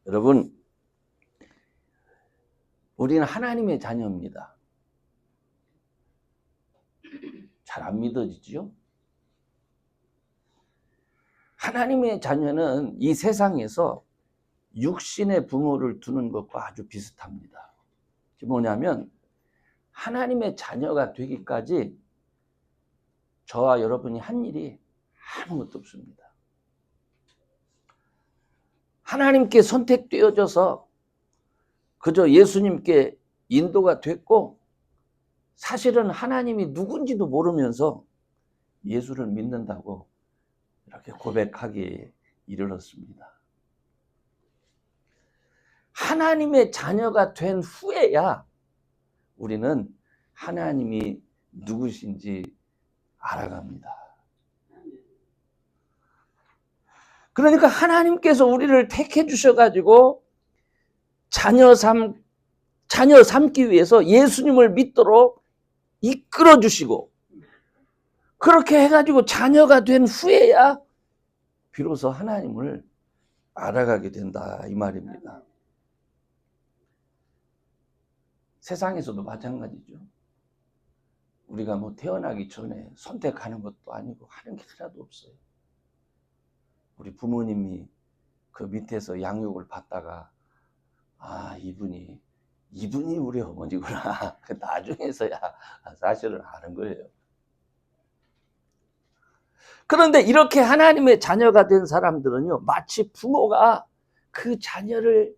여러분, 우리는 하나님의 자녀입니다. 잘 안 믿어지죠? 하나님의 자녀는 이 세상에서 육신의 부모를 두는 것과 아주 비슷합니다. 그게 뭐냐면 하나님의 자녀가 되기까지 저와 여러분이 한 일이 아무것도 없습니다. 하나님께 선택되어져서 그저 예수님께 인도가 됐고, 사실은 하나님이 누군지도 모르면서 예수를 믿는다고 이렇게 고백하기에 이르렀습니다. 하나님의 자녀가 된 후에야 우리는 하나님이 누구신지 알아갑니다. 그러니까 하나님께서 우리를 택해 주셔가지고 자녀 삼기 위해서 예수님을 믿도록 이끌어 주시고, 그렇게 해가지고 자녀가 된 후에야 비로소 하나님을 알아가게 된다, 이 말입니다. 세상에서도 마찬가지죠. 우리가 뭐 태어나기 전에 선택하는 것도 아니고 하는 게 하나도 없어요. 우리 부모님이 그 밑에서 양육을 받다가 이분이 우리 어머니구나. 나중에서야 사실은 아는 거예요. 그런데 이렇게 하나님의 자녀가 된 사람들은요, 마치 부모가 그 자녀에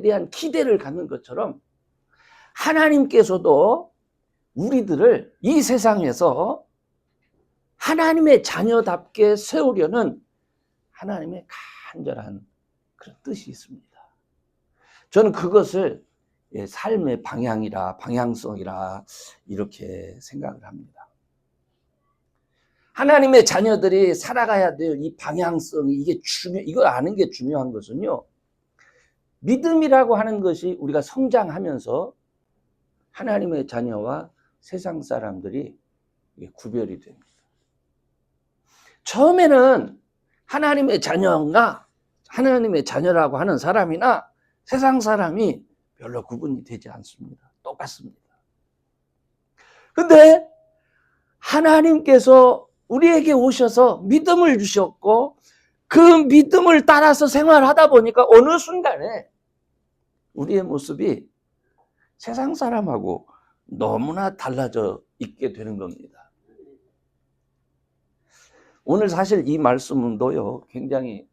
대한 기대를 갖는 것처럼 하나님께서도 우리들을 이 세상에서 하나님의 자녀답게 세우려는 하나님의 간절한 그런 뜻이 있습니다. 저는 그것을 삶의 방향성이라 이렇게 생각을 합니다. 하나님의 자녀들이 살아가야 될 이 방향성이 이걸 아는 게 중요한 것은요, 믿음이라고 하는 것이 우리가 성장하면서 하나님의 자녀와 세상 사람들이 구별이 됩니다. 처음에는 하나님의 자녀라고 하는 사람이나 세상 사람이 별로 구분이 되지 않습니다. 똑같습니다. 근데 하나님께서 우리에게 오셔서 믿음을 주셨고, 그 믿음을 따라서 생활하다 보니까 어느 순간에 우리의 모습이 세상 사람하고 너무나 달라져 있게 되는 겁니다. 오늘 사실 이 말씀도요, 굉장히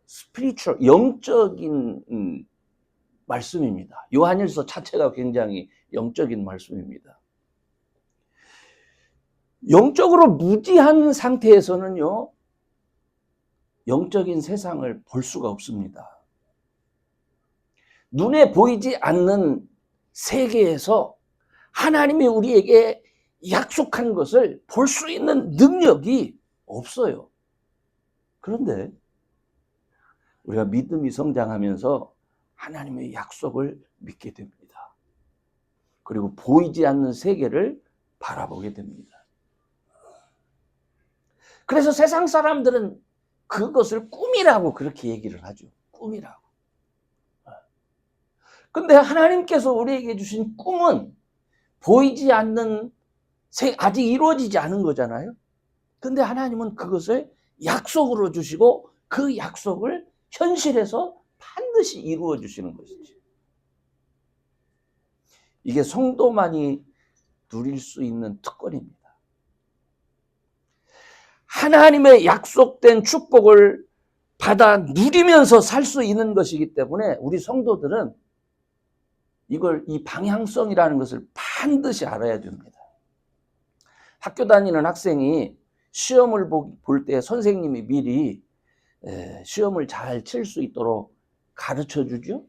스피리추얼, 영적인 말씀입니다. 요한일서 자체가 굉장히 영적인 말씀입니다. 영적으로 무지한 상태에서는요, 영적인 세상을 볼 수가 없습니다. 눈에 보이지 않는 세계에서 하나님이 우리에게 약속한 것을 볼 수 있는 능력이 없어요. 그런데 우리가 믿음이 성장하면서 하나님의 약속을 믿게 됩니다. 그리고 보이지 않는 세계를 바라보게 됩니다. 그래서 세상 사람들은 그것을 꿈이라고 그렇게 얘기를 하죠. 꿈이라고. 근데 하나님께서 우리에게 주신 꿈은 보이지 않는, 아직 이루어지지 않은 거잖아요. 근데 하나님은 그것을 약속으로 주시고 그 약속을 현실에서 반드시 이루어 주시는 것이죠. 이게 성도만이 누릴 수 있는 특권입니다. 하나님의 약속된 축복을 받아 누리면서 살 수 있는 것이기 때문에 우리 성도들은 이 방향성이라는 것을 반드시 알아야 됩니다. 학교 다니는 학생이 시험을 볼 때 선생님이 미리 시험을 잘 칠 수 있도록 가르쳐 주죠.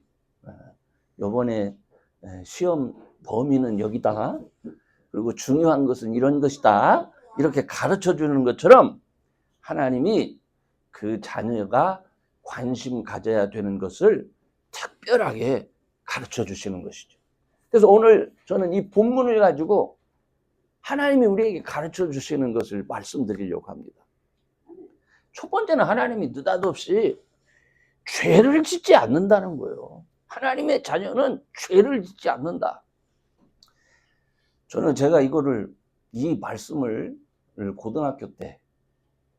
이번에 시험 범위는 여기다, 그리고 중요한 것은 이런 것이다, 이렇게 가르쳐 주는 것처럼 하나님이 그 자녀가 관심 가져야 되는 것을 특별하게 가르쳐 주시는 것이죠. 그래서 오늘 저는 이 본문을 가지고 하나님이 우리에게 가르쳐 주시는 것을 말씀드리려고 합니다. 첫 번째는 하나님이 느닷없이 죄를 짓지 않는다는 거예요. 하나님의 자녀는 죄를 짓지 않는다. 저는 제가 이 말씀을 고등학교 때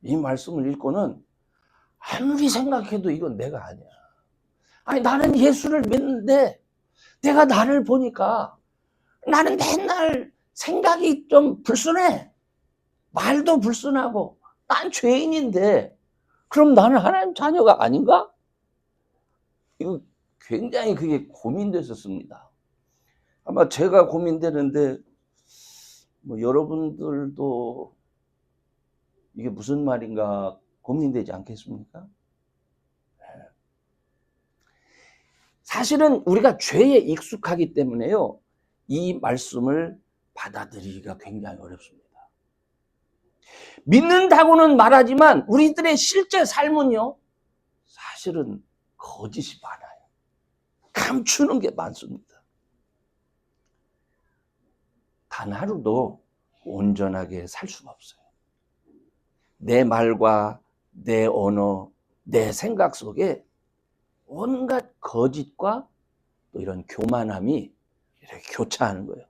이 말씀을 읽고는 아무리 생각해도 이건 내가 아니야. 아니, 나는 예수를 믿는데 내가 나를 보니까 나는 맨날 생각이 좀 불순해. 말도 불순하고 난 죄인인데 그럼 나는 하나님 자녀가 아닌가? 이거 굉장히 그게 고민됐었습니다. 아마 제가 고민되는데 여러분들도 이게 무슨 말인가 고민되지 않겠습니까? 사실은 우리가 죄에 익숙하기 때문에요, 이 말씀을 받아들이기가 굉장히 어렵습니다. 믿는다고는 말하지만 우리들의 실제 삶은요, 사실은 거짓이 많아요. 감추는 게 많습니다. 단 하루도 온전하게 살 수가 없어요. 내 말과 내 언어, 내 생각 속에 온갖 거짓과 또 이런 교만함이 이렇게 교차하는 거예요.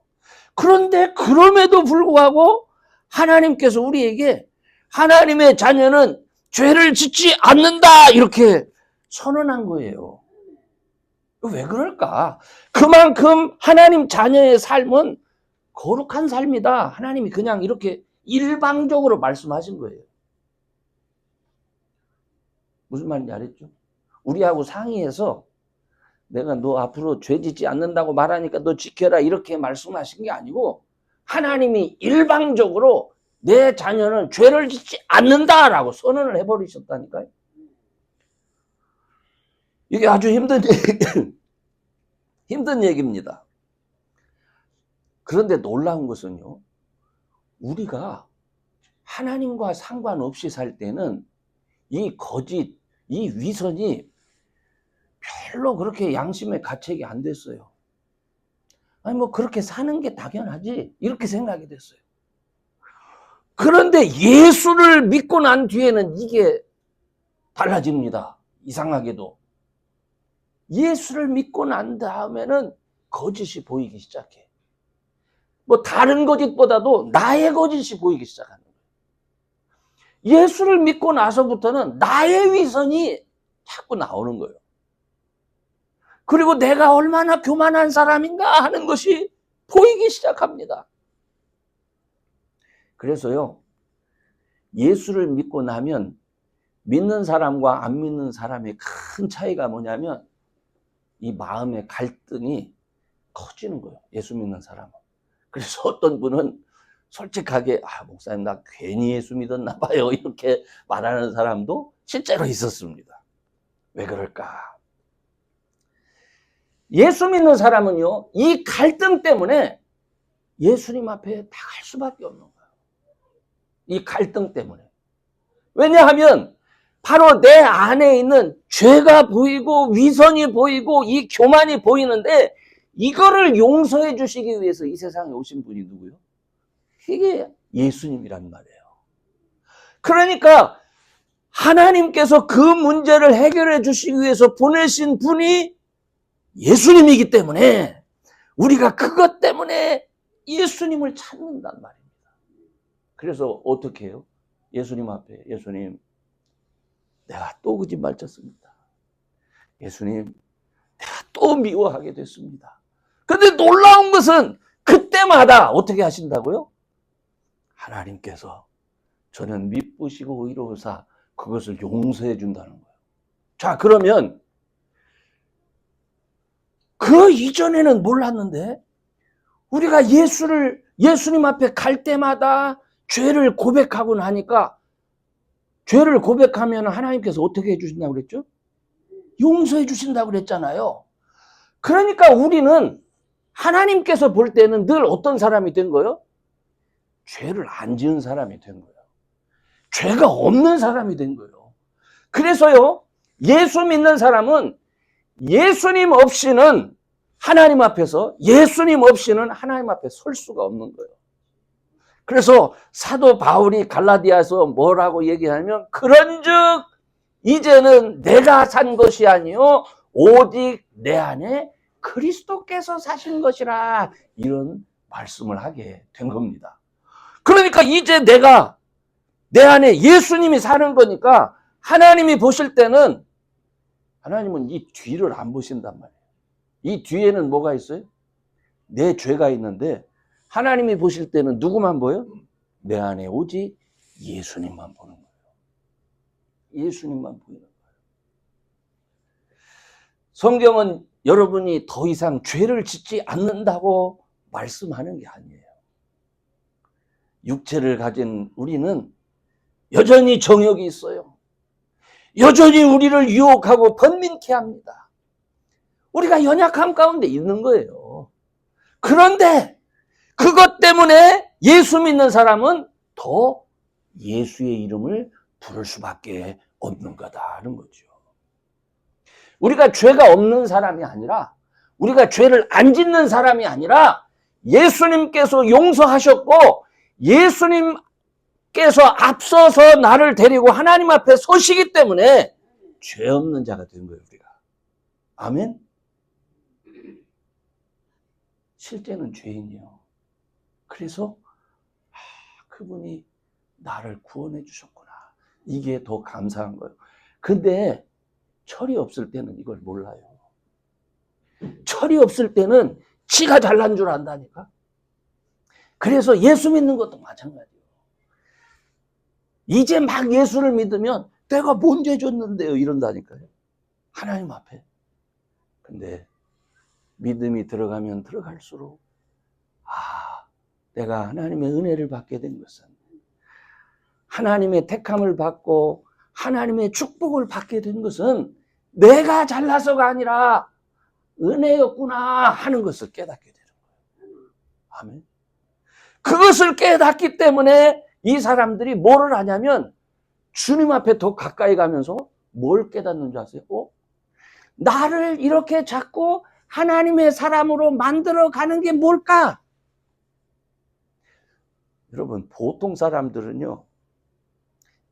그런데 그럼에도 불구하고 하나님께서 우리에게 하나님의 자녀는 죄를 짓지 않는다 이렇게 선언한 거예요. 왜 그럴까? 그만큼 하나님 자녀의 삶은 거룩한 삶이다. 하나님이 그냥 이렇게 일방적으로 말씀하신 거예요. 무슨 말인지 알았죠? 우리하고 상의해서 내가 너 앞으로 죄 짓지 않는다고 말하니까 너 지켜라 이렇게 말씀하신 게 아니고 하나님이 일방적으로 내 자녀는 죄를 짓지 않는다라고 선언을 해버리셨다니까요. 이게 아주 힘든 얘기입니다. 그런데 놀라운 것은요, 우리가 하나님과 상관없이 살 때는 이 거짓, 이 위선이 별로 그렇게 양심의 가책이 안 됐어요. 아니 그렇게 사는 게 당연하지 이렇게 생각이 됐어요. 그런데 예수를 믿고 난 뒤에는 이게 달라집니다. 이상하게도 예수를 믿고 난 다음에는 거짓이 보이기 시작해. 다른 거짓보다도 나의 거짓이 보이기 시작하는 거예요. 예수를 믿고 나서부터는 나의 위선이 자꾸 나오는 거예요. 그리고 내가 얼마나 교만한 사람인가 하는 것이 보이기 시작합니다. 그래서요, 예수를 믿고 나면 믿는 사람과 안 믿는 사람의 큰 차이가 뭐냐면 이 마음의 갈등이 커지는 거예요. 예수 믿는 사람은. 그래서 어떤 분은 솔직하게 목사님 나 괜히 예수 믿었나 봐요 이렇게 말하는 사람도 실제로 있었습니다. 왜 그럴까? 예수 믿는 사람은요, 이 갈등 때문에 예수님 앞에 나갈 수밖에 없는 거예요. 이 갈등 때문에. 왜냐하면 바로 내 안에 있는 죄가 보이고 위선이 보이고 이 교만이 보이는데 이거를 용서해 주시기 위해서 이 세상에 오신 분이 누구요? 이게 예수님이란 말이에요. 그러니까 하나님께서 그 문제를 해결해 주시기 위해서 보내신 분이 예수님이기 때문에 우리가 그것 때문에 예수님을 찾는단 말입니다. 그래서 어떻게 해요? 예수님 앞에 예수님 내가 또 거짓말 쳤습니다. 예수님 내가 또 미워하게 됐습니다. 그런데 놀라운 것은 그때마다 어떻게 하신다고요? 하나님께서 저는 미쁘시고 의로우사 그것을 용서해 준다는 거예요. 자, 그러면 그 이전에는 몰랐는데 우리가 예수님 앞에 갈 때마다 죄를 고백하고 나니까 죄를 고백하면 하나님께서 어떻게 해주신다고 그랬죠? 용서해 주신다고 그랬잖아요. 그러니까 우리는 하나님께서 볼 때는 늘 어떤 사람이 된 거예요? 죄를 안 지은 사람이 된 거예요. 죄가 없는 사람이 된 거예요. 그래서요, 예수 믿는 사람은 예수님 없이는 하나님 앞에서 설 수가 없는 거예요. 그래서 사도 바울이 갈라디아서 뭐라고 얘기하냐면 그런즉 이제는 내가 산 것이 아니요 오직 내 안에 그리스도께서 사신 것이라, 이런 말씀을 하게 된 겁니다. 그러니까 이제 내 안에 예수님이 사는 거니까 하나님이 보실 때는, 하나님은 이 뒤를 안 보신단 말이에요. 이 뒤에는 뭐가 있어요? 내 죄가 있는데 하나님이 보실 때는 누구만 보여? 내 안에 오직 예수님만 보는 거예요. 예수님만 보이는 거예요. 성경은 여러분이 더 이상 죄를 짓지 않는다고 말씀하는 게 아니에요. 육체를 가진 우리는 여전히 정욕이 있어요. 여전히 우리를 유혹하고 번민케 합니다. 우리가 연약함 가운데 있는 거예요. 그런데 그것 때문에 예수 믿는 사람은 더 예수의 이름을 부를 수밖에 없는 거다는 거죠. 우리가 죄가 없는 사람이 아니라, 우리가 죄를 안 짓는 사람이 아니라, 예수님께서 용서하셨고 예수님께서 앞서서 나를 데리고 하나님 앞에 서시기 때문에 죄 없는 자가 된 거예요, 우리가. 아멘? 실제는 죄인이요. 그래서 그분이 나를 구원해 주셨구나. 이게 더 감사한 거예요. 근데 철이 없을 때는 이걸 몰라요. 철이 없을 때는 지가 잘난 줄 안다니까. 그래서 예수 믿는 것도 마찬가지예요. 이제 막 예수를 믿으면 내가 뭔 죄 졌는데요, 이런다니까요. 하나님 앞에. 근데 믿음이 들어가면 들어갈수록, 내가 하나님의 은혜를 받게 된 것은, 하나님의 택함을 받고 하나님의 축복을 받게 된 것은 내가 잘나서가 아니라 은혜였구나 하는 것을 깨닫게 되는 거예요. 아멘. 그것을 깨닫기 때문에 이 사람들이 뭐를 하냐면, 주님 앞에 더 가까이 가면서 뭘 깨닫는 줄 아세요? 나를 이렇게 자꾸 하나님의 사람으로 만들어 가는 게 뭘까? 여러분, 보통 사람들은요,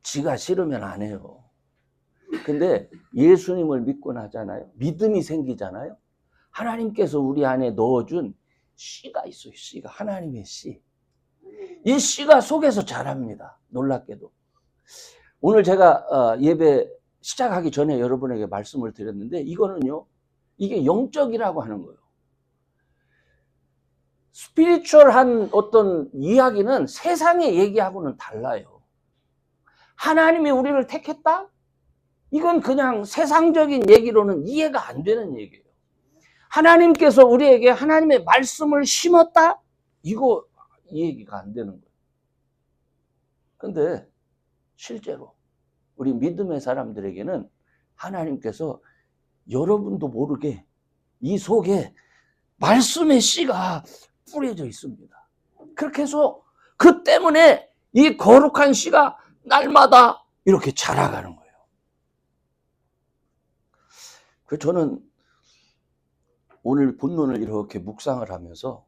지가 싫으면 안 해요. 근데 예수님을 믿고 나잖아요. 믿음이 생기잖아요. 하나님께서 우리 안에 넣어준 씨가 있어요. 씨가, 하나님의 씨. 이 씨가 속에서 자랍니다. 놀랍게도. 오늘 제가 예배 시작하기 전에 여러분에게 말씀을 드렸는데, 이거는요, 이게 영적이라고 하는 거예요. 스피리추얼한 어떤 이야기는 세상의 얘기하고는 달라요. 하나님이 우리를 택했다? 이건 그냥 세상적인 얘기로는 이해가 안 되는 얘기예요. 하나님께서 우리에게 하나님의 말씀을 심었다? 이거 이 얘기가 안 되는 거예요. 근데 실제로 우리 믿음의 사람들에게는 하나님께서 여러분도 모르게 이 속에 말씀의 씨가 뿌려져 있습니다. 그렇게 해서 그 때문에 이 거룩한 씨가 날마다 이렇게 자라가는 거예요. 그래서 저는 오늘 본문을 이렇게 묵상을 하면서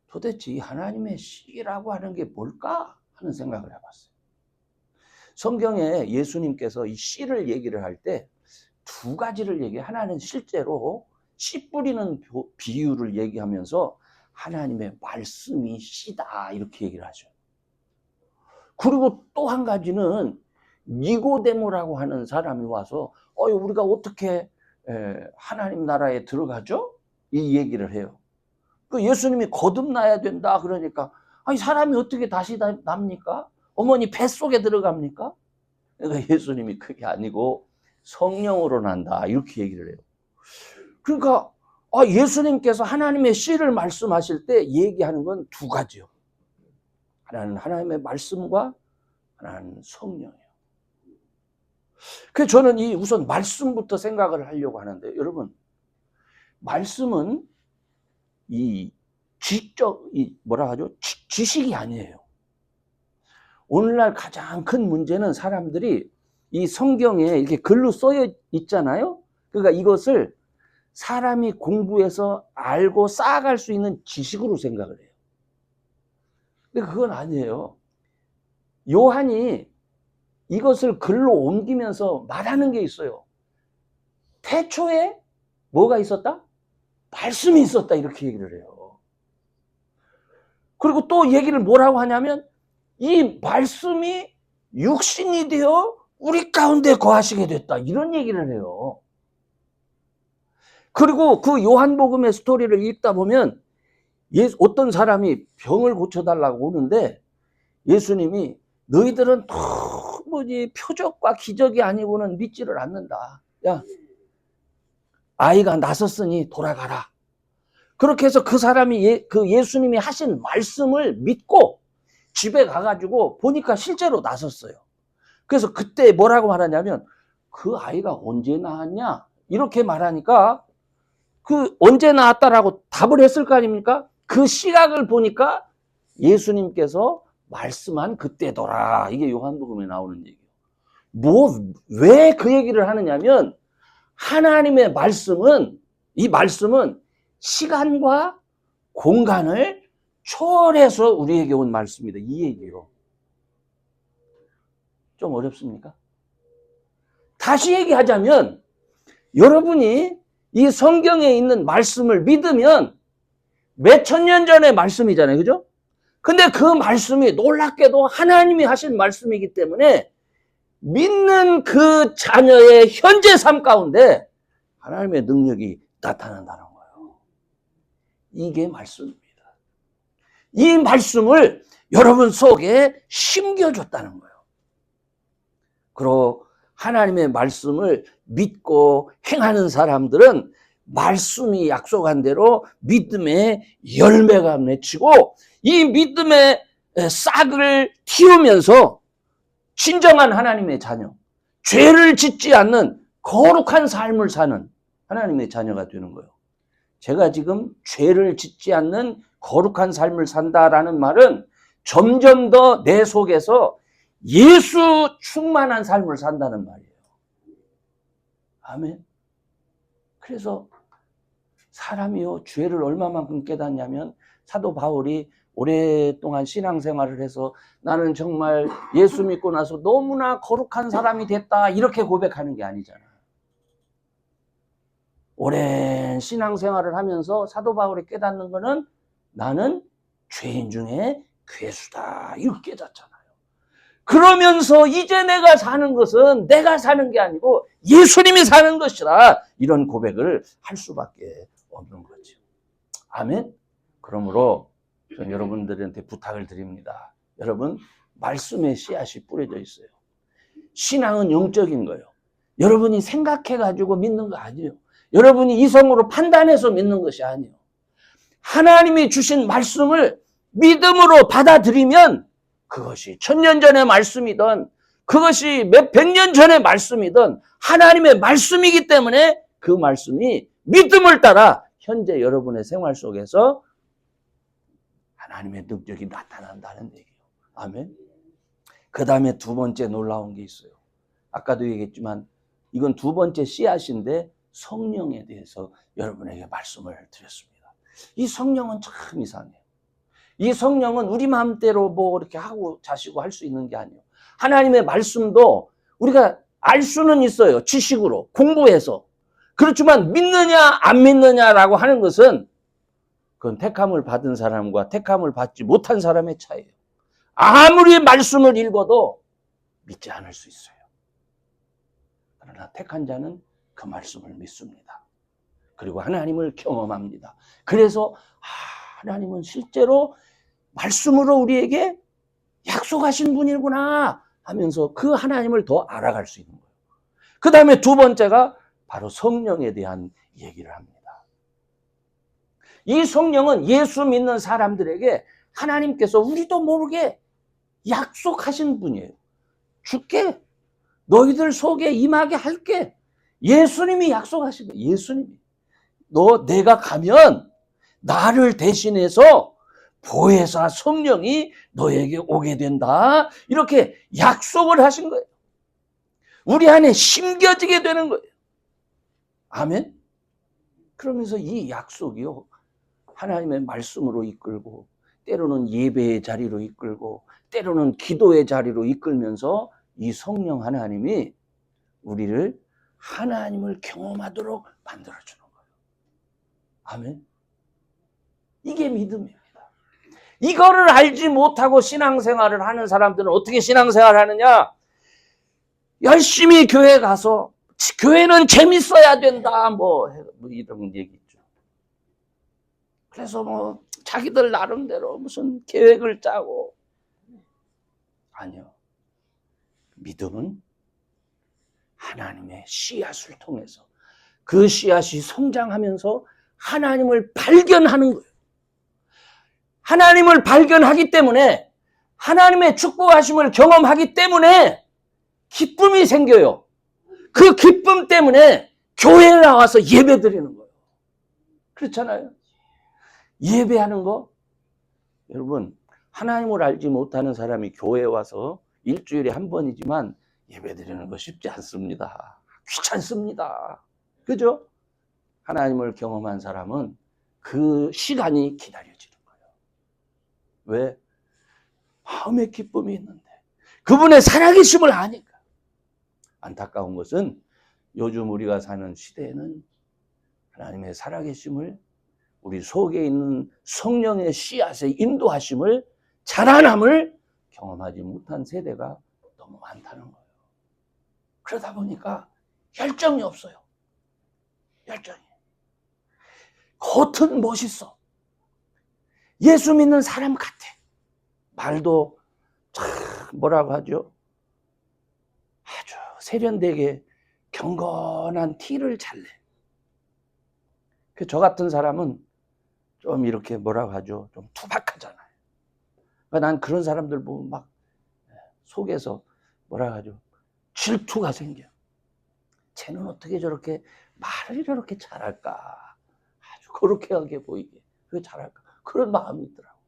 도대체 이 하나님의 씨라고 하는 게 뭘까 하는 생각을 해봤어요. 성경에 예수님께서 이 씨를 얘기를 할 때 두 가지를 얘기해요. 하나는 실제로 씨 뿌리는 비유를 얘기하면서 하나님의 말씀이 씨다 이렇게 얘기를 하죠. 그리고 또 한 가지는 니고데모라고 하는 사람이 와서 우리가 어떻게 하나님 나라에 들어가죠? 이 얘기를 해요. 그 예수님이 거듭나야 된다 그러니까, 아니 사람이 어떻게 다시 납니까? 어머니 뱃속에 들어갑니까? 그러니까 예수님이 그게 아니고 성령으로 난다 이렇게 얘기를 해요. 그러니까 예수님께서 하나님의 씨를 말씀하실 때 얘기하는 건 두 가지요. 하나는 하나님의 말씀과 하나는 성령이에요. 그래서 저는 우선 말씀부터 생각을 하려고 하는데, 여러분, 말씀은 지식이 아니에요. 오늘날 가장 큰 문제는 사람들이 이 성경에 이렇게 글로 써여 있잖아요. 그러니까 이것을 사람이 공부해서 알고 쌓아갈 수 있는 지식으로 생각을 해요. 근데 그건 아니에요. 요한이 이것을 글로 옮기면서 말하는 게 있어요. 태초에 뭐가 있었다? 말씀이 있었다, 이렇게 얘기를 해요. 그리고 또 얘기를 뭐라고 하냐면 이 말씀이 육신이 되어 우리 가운데 거하시게 됐다, 이런 얘기를 해요. 그리고 그 요한복음의 스토리를 읽다 보면 어떤 사람이 병을 고쳐달라고 오는데 예수님이 너희들은 도무지 표적과 기적이 아니고는 믿지를 않는다. 야, 아이가 낳았으니 돌아가라. 그렇게 해서 그 사람이 그 예수님이 하신 말씀을 믿고 집에 가가지고 보니까 실제로 낳았어요. 그래서 그때 뭐라고 말하냐면 그 아이가 언제 낳았냐? 이렇게 말하니까 그 언제 낳았다라고 답을 했을 거 아닙니까? 그 시각을 보니까 예수님께서 말씀한 그때더라. 이게 요한복음에 나오는 얘기예요. 왜 그 얘기를 하느냐면 하나님의 말씀은, 이 말씀은 시간과 공간을 초월해서 우리에게 온 말씀이다, 이 얘기예요. 좀 어렵습니까? 다시 얘기하자면 여러분이 이 성경에 있는 말씀을 믿으면 몇천 년 전의 말씀이잖아요, 그죠? 근데 그 말씀이 놀랍게도 하나님이 하신 말씀이기 때문에 믿는 그 자녀의 현재 삶 가운데 하나님의 능력이 나타난다는 거예요. 이게 말씀입니다. 이 말씀을 여러분 속에 심겨줬다는 거예요. 그리고 하나님의 말씀을 믿고 행하는 사람들은 말씀이 약속한 대로 믿음의 열매가 맺히고 이 믿음의 싹을 틔우면서 진정한 하나님의 자녀, 죄를 짓지 않는 거룩한 삶을 사는 하나님의 자녀가 되는 거예요. 제가 지금 죄를 짓지 않는 거룩한 삶을 산다라는 말은 점점 더 내 속에서 예수 충만한 삶을 산다는 말이에요. 아멘. 그래서 사람이요, 죄를 얼마만큼 깨닫냐면 사도 바울이 오랫동안 신앙생활을 해서 나는 정말 예수 믿고 나서 너무나 거룩한 사람이 됐다, 이렇게 고백하는 게 아니잖아. 오랜 신앙생활을 하면서 사도 바울이 깨닫는 거는 나는 죄인 중에 괴수다, 이렇게 깨닫잖아요. 그러면서 이제 내가 사는 것은 내가 사는 게 아니고 예수님이 사는 것이다, 이런 고백을 할 수밖에 없는 거죠. 아멘. 그러므로 저는 여러분들한테 부탁을 드립니다. 여러분, 말씀의 씨앗이 뿌려져 있어요. 신앙은 영적인 거예요. 여러분이 생각해가지고 믿는 거 아니에요. 여러분이 이성으로 판단해서 믿는 것이 아니에요. 하나님이 주신 말씀을 믿음으로 받아들이면 그것이 천년 전의 말씀이든 그것이 몇백 년 전의 말씀이든 하나님의 말씀이기 때문에 그 말씀이 믿음을 따라 현재 여러분의 생활 속에서 하나님의 능력이 나타난다는 얘기예요. 아멘. 그 다음에 두 번째 놀라운 게 있어요. 아까도 얘기했지만 이건 두 번째 씨앗인데 성령에 대해서 여러분에게 말씀을 드렸습니다. 이 성령은 참 이상해요. 이 성령은 우리 마음대로 뭐 이렇게 하고 자시고 할 수 있는 게 아니에요. 하나님의 말씀도 우리가 알 수는 있어요. 지식으로 공부해서. 그렇지만 믿느냐 안 믿느냐라고 하는 것은 그건 택함을 받은 사람과 택함을 받지 못한 사람의 차이예요. 아무리 말씀을 읽어도 믿지 않을 수 있어요. 그러나 택한 자는 그 말씀을 믿습니다. 그리고 하나님을 경험합니다. 그래서 하나님은 실제로 말씀으로 우리에게 약속하신 분이구나 하면서 그 하나님을 더 알아갈 수 있는 거예요. 그 다음에 두 번째가 바로 성령에 대한 얘기를 합니다. 이 성령은 예수 믿는 사람들에게 하나님께서 우리도 모르게 약속하신 분이에요. 줄게. 너희들 속에 임하게 할게. 예수님이 약속하신 거예요. 예수님이. 내가 가면 나를 대신해서 보혜사 성령이 너에게 오게 된다. 이렇게 약속을 하신 거예요. 우리 안에 심겨지게 되는 거예요. 아멘. 그러면서 이 약속이요, 하나님의 말씀으로 이끌고 때로는 예배의 자리로 이끌고 때로는 기도의 자리로 이끌면서 이 성령 하나님이 우리를 하나님을 경험하도록 만들어주는 거예요. 아멘. 이게 믿음입니다. 이거를 알지 못하고 신앙생활을 하는 사람들은 어떻게 신앙생활을 하느냐? 열심히 교회 가서 교회는 재밌어야 된다 뭐 이런 얘기 있죠. 그래서 뭐 자기들 나름대로 무슨 계획을 짜고. 아니요. 믿음은 하나님의 씨앗을 통해서 그 씨앗이 성장하면서 하나님을 발견하는 거예요. 하나님을 발견하기 때문에 하나님의 축복하심을 경험하기 때문에 기쁨이 생겨요. 그 기쁨 때문에 교회에 나와서 예배 드리는 거예요. 그렇잖아요. 예배하는 거. 여러분, 하나님을 알지 못하는 사람이 교회에 와서 일주일에 한 번이지만 예배 드리는 거 쉽지 않습니다. 귀찮습니다. 그죠? 하나님을 경험한 사람은 그 시간이 기다려지는 거예요. 왜? 마음의 기쁨이 있는데 그분의 살아계심을 아니까. 안타까운 것은 요즘 우리가 사는 시대에는 하나님의 살아계심을, 우리 속에 있는 성령의 씨앗의 인도하심을, 자라남을 경험하지 못한 세대가 너무 많다는 거예요. 그러다 보니까 열정이 없어요. 열정이. 겉은 멋있어. 예수 믿는 사람 같아. 말도 참 뭐라고 하죠? 아주 세련되게 경건한 티를 잘 내. 저 같은 사람은 좀 이렇게 뭐라고 하죠? 좀 투박하잖아요. 그러니까 난 그런 사람들 보면 막 속에서 뭐라고 하죠? 질투가 생겨. 쟤는 어떻게 저렇게 말을 저렇게 잘할까? 아주 거룩하게 보이게. 왜 잘할까? 그런 마음이 있더라고.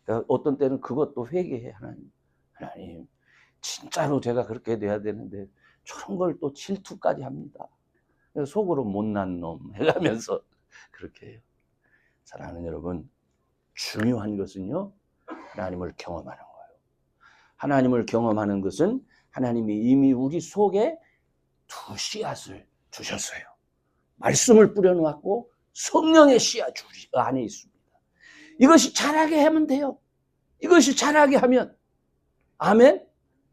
그러니까 어떤 때는 그것도 회개해. 하나님, 진짜로 제가 그렇게 돼야 되는데 저런 걸 또 질투까지 합니다. 속으로 못난 놈 해가면서 그렇게 해요. 사랑하는 여러분, 중요한 것은요, 하나님을 경험하는 거예요. 하나님을 경험하는 것은 하나님이 이미 우리 속에 두 씨앗을 주셨어요. 말씀을 뿌려놓았고 성령의 씨앗 우리 안에 있습니다. 이것이 자라게 하면 돼요. 이것이 자라게 하면. 아멘.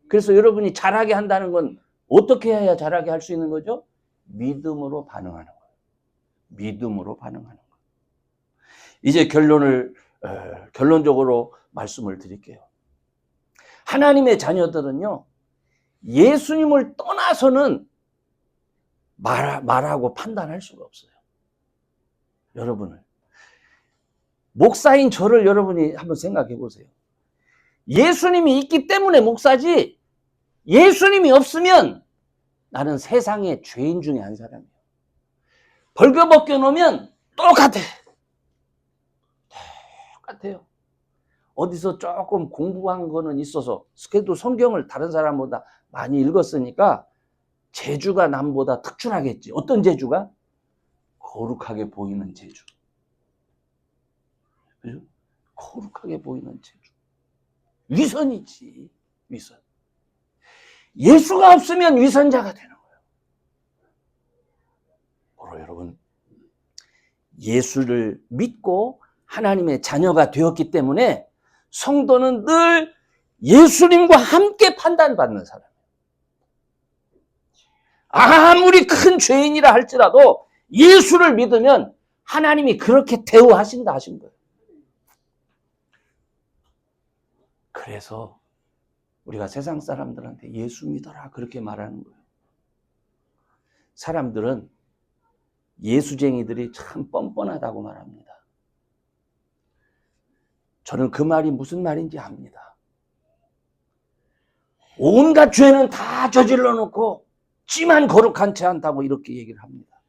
그래서 여러분이 자라게 한다는 건 어떻게 해야 자라게 할 수 있는 거죠? 믿음으로 반응하는 거예요. 믿음으로 반응하는 거예요. 이제 결론적으로 말씀을 드릴게요. 하나님의 자녀들은요, 예수님을 떠나서는 말하고 판단할 수가 없어요. 여러분을. 목사인 저를 여러분이 한번 생각해 보세요. 예수님이 있기 때문에 목사지, 예수님이 없으면 나는 세상의 죄인 중에 한 사람이에요. 벌거벗겨 놓으면 똑같아요. 어디서 조금 공부한 거는 있어서, 그래도 성경을 다른 사람보다 많이 읽었으니까 재주가 남보다 특출하겠지. 어떤 재주가? 거룩하게 보이는 재주. 그죠? 거룩하게 보이는 재주. 위선이지, 위선. 예수가 없으면 위선자가 되는 거예요. 여러분, 예수를 믿고 하나님의 자녀가 되었기 때문에 성도는 늘 예수님과 함께 판단받는 사람이에요. 아무리 큰 죄인이라 할지라도 예수를 믿으면 하나님이 그렇게 대우하신다 하신 거예요. 그래서 우리가 세상 사람들한테 예수 믿어라 그렇게 말하는 거예요. 사람들은 예수쟁이들이 참 뻔뻔하다고 말합니다. 저는 그 말이 무슨 말인지 압니다. 온갖 죄는 다 저질러 놓고 찌만 거룩한 채 한다고 이렇게 얘기를 합니다.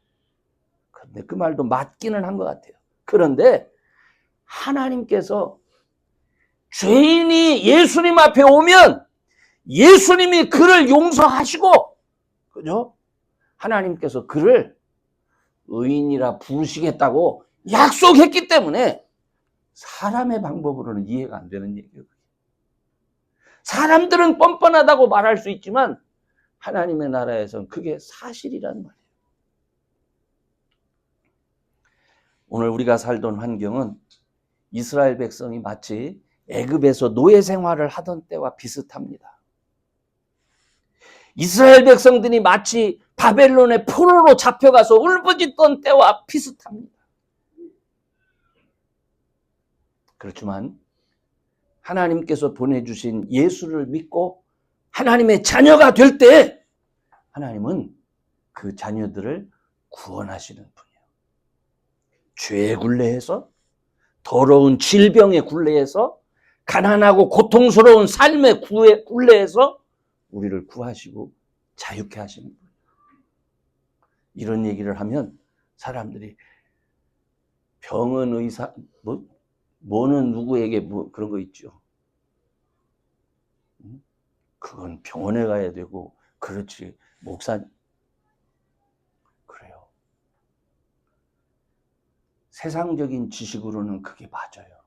그런데 그 말도 맞기는 한 것 같아요. 그런데 하나님께서 죄인이 예수님 앞에 오면 예수님이 그를 용서하시고, 그죠? 하나님께서 그를 의인이라 부르시겠다고 약속했기 때문에 사람의 방법으로는 이해가 안 되는 얘기예요. 사람들은 뻔뻔하다고 말할 수 있지만 하나님의 나라에서는 그게 사실이란 말이에요. 오늘 우리가 살던 환경은 이스라엘 백성이 마치 애굽에서 노예 생활을 하던 때와 비슷합니다. 이스라엘 백성들이 마치 바벨론의 포로로 잡혀가서 울부짖던 때와 비슷합니다. 그렇지만 하나님께서 보내주신 예수를 믿고 하나님의 자녀가 될 때 하나님은 그 자녀들을 구원하시는 분이에요. 죄의 굴레에서, 더러운 질병의 굴레에서, 가난하고 고통스러운 삶의 굴레에서 우리를 구하시고 자유케 하시는 분이에요. 이런 얘기를 하면 사람들이 병은 의사, 뭐는 누구에게 그런 거 있죠. 그건 병원에 가야 되고, 그렇지, 목사님. 그래요. 세상적인 지식으로는 그게 맞아요.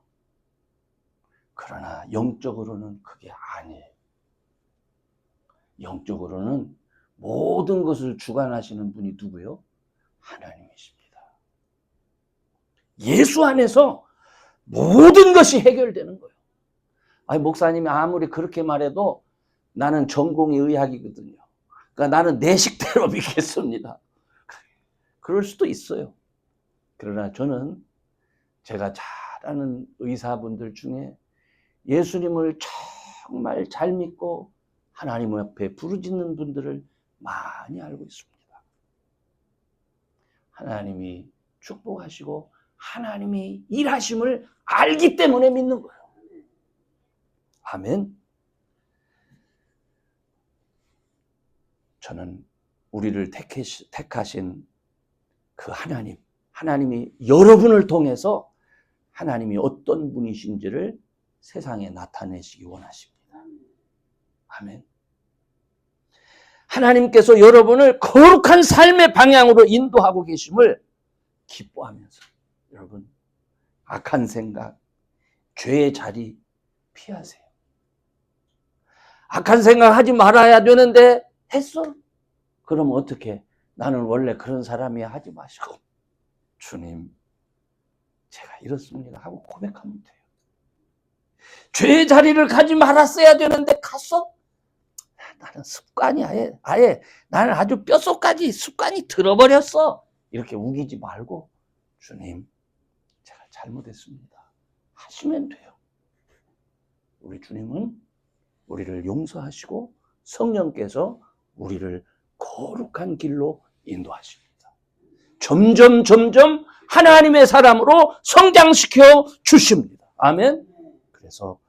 그러나 영적으로는 그게 아니에요. 영적으로는 모든 것을 주관하시는 분이 누구요? 하나님이십니다. 예수 안에서 모든 것이 해결되는 거예요. 아니, 목사님이 아무리 그렇게 말해도 나는 전공이 의학이거든요. 그러니까 나는 내 식대로 믿겠습니다. 그럴 수도 있어요. 그러나 저는 제가 잘 아는 의사분들 중에 예수님을 정말 잘 믿고 하나님 앞에 부르짖는 분들을 많이 알고 있습니다. 하나님이 축복하시고 하나님이 일하심을 알기 때문에 믿는 거예요. 아멘. 저는 우리를 택하신 그 하나님이 여러분을 통해서 하나님이 어떤 분이신지를 세상에 나타내시기 원하십니다. 아멘. 하나님께서 여러분을 거룩한 삶의 방향으로 인도하고 계심을 기뻐하면서 여러분, 악한 생각, 죄의 자리 피하세요. 악한 생각 하지 말아야 되는데 했어? 그럼 어떻게? 나는 원래 그런 사람이야 하지 마시고, 주님, 제가 이렇습니다 하고 고백하면 돼요. 죄의 자리를 가지 말았어야 되는데 갔어? 나는 습관이 아예 나는 아주 뼛속까지 습관이 들어버렸어. 이렇게 우기지 말고, 주님, 제가 잘못했습니다 하시면 돼요. 우리 주님은 우리를 용서하시고 성령께서 우리를 거룩한 길로 인도하십니다. 점점 하나님의 사람으로 성장시켜 주십니다. 아멘. 그래서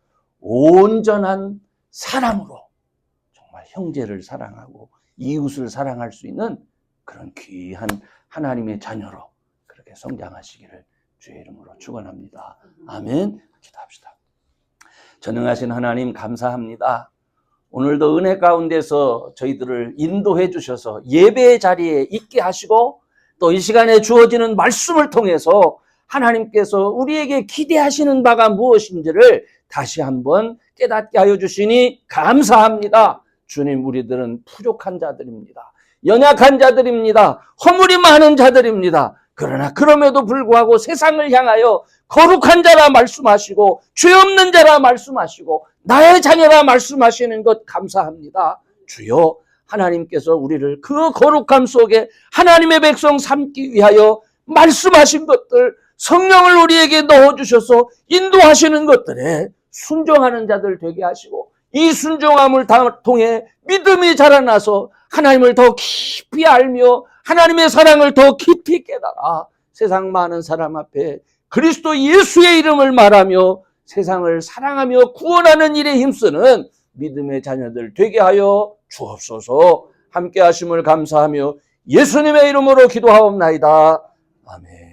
온전한 사람으로 정말 형제를 사랑하고 이웃을 사랑할 수 있는 그런 귀한 하나님의 자녀로 그렇게 성장하시기를 주의 이름으로 축원합니다. 아멘. 기도합시다. 전능하신 하나님 감사합니다. 오늘도 은혜 가운데서 저희들을 인도해 주셔서 예배의 자리에 있게 하시고 또 이 시간에 주어지는 말씀을 통해서 하나님께서 우리에게 기대하시는 바가 무엇인지를 다시 한번 깨닫게 하여 주시니 감사합니다. 주님, 우리들은 부족한 자들입니다. 연약한 자들입니다. 허물이 많은 자들입니다. 그러나 그럼에도 불구하고 세상을 향하여 거룩한 자라 말씀하시고 죄 없는 자라 말씀하시고 나의 자녀라 말씀하시는 것 감사합니다. 주여, 하나님께서 우리를 그 거룩함 속에 하나님의 백성 삼기 위하여 말씀하신 것들, 성령을 우리에게 넣어주셔서 인도하시는 것들에 순종하는 자들 되게 하시고 이 순종함을 통해 믿음이 자라나서 하나님을 더 깊이 알며 하나님의 사랑을 더 깊이 깨달아 세상 많은 사람 앞에 그리스도 예수의 이름을 말하며 세상을 사랑하며 구원하는 일에 힘쓰는 믿음의 자녀들 되게 하여 주옵소서. 함께 하심을 감사하며 예수님의 이름으로 기도하옵나이다. 아멘.